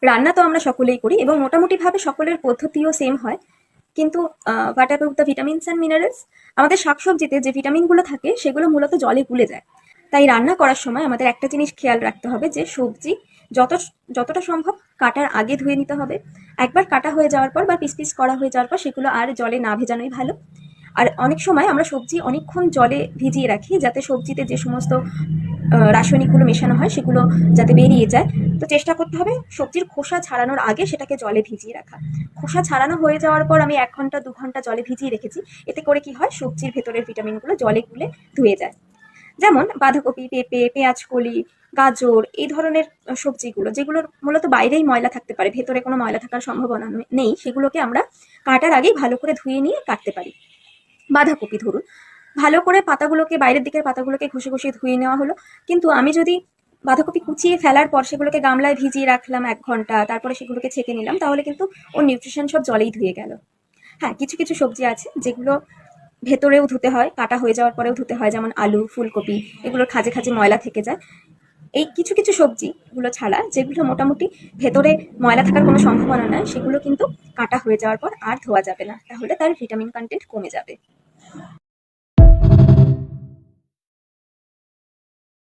রান্না তো আমরা সকলেই করি এবং মোটামুটিভাবে সকলের পদ্ধতিও সেম হয়, কিন্তু what about the vitamins and minerals? আমাদের শাকসবজিতে যে ভিটামিনগুলো থাকে সেগুলো মূলত জলে গুলে যায়। তাই রান্না করার সময় আমাদের একটা জিনিস খেয়াল রাখতে হবে যে সবজি যত যতটা সম্ভব কাটার আগে ধুয়ে নিতে হবে। একবার কাটা হয়ে যাওয়ার পর বা পিস পিস করা হয়ে যাওয়ার পর সেগুলো আর জলে না ভেজানোই ভালো। আর অনেক সময় আমরা সবজি অনেকক্ষণ জলে ভিজিয়ে রাখি যাতে সবজিতে যে সমস্ত রাসায়নিকগুলো মেশানো হয় সেগুলো যাতে বেরিয়ে যায়। তো চেষ্টা করতে হবে সবজির খোসা ছাড়ানোর আগে সেটাকে জলে ভিজিয়ে রাখা। খোসা ছাড়ানো হয়ে যাওয়ার পর আমি 1 ঘন্টা 2 ঘন্টা জলে ভিজিয়ে রেখেছি। এতে করে কি হয়, সবজির ভেতরের ভিটামিনগুলো জলে গুলে ধুয়ে যায়। যেমন বাঁধাকপি, পেঁপে, পেঁয়াজ কলি, গাজর এই ধরনের সবজিগুলো যেগুলোর মূলত বাইরেই ময়লা থাকতে পারে, ভেতরে কোনো ময়লা থাকার সম্ভাবনা নেই, সেগুলোকে আমরা কাটার আগেই ভালো করে ধুয়ে নিয়ে কাটতে পারি। বাঁধাকপি ধরুন, ভালো করে পাতাগুলোকে, বাইরের দিকের পাতাগুলোকে ঘষে ঘষে ধুয়ে নেওয়া হলো, কিন্তু আমি যদি বাঁধাকপি কুচিয়ে ফেলার পর সেগুলোকে গামলায় ভিজিয়ে রাখলাম 1 ঘন্টা, তারপরে সেগুলোকে ছেঁকে নিলাম, তাহলে কিন্তু ওর নিউট্রিশন সব জলেই ধুয়ে গেল। হ্যাঁ, কিছু কিছু সবজি আছে যেগুলো ভেতরেও ধুতে হয়, কাটা হয়ে যাওয়ার পরেও ধুতে হয়, যেমন আলু, ফুলকপি, এগুলোর খাঁজে খাঁজে ময়লা থেকে যায়। এই কিছু কিছু সবজিগুলো ছাড়া যেগুলো মোটামুটি ভেতরে ময়লা থাকার কোনো সম্ভাবনা নয়, সেগুলো কিন্তু কাটা হয়ে যাওয়ার পর আর ধোয়া যাবে না, তাহলে তার ভিটামিন কন্টেন্ট কমে যাবে।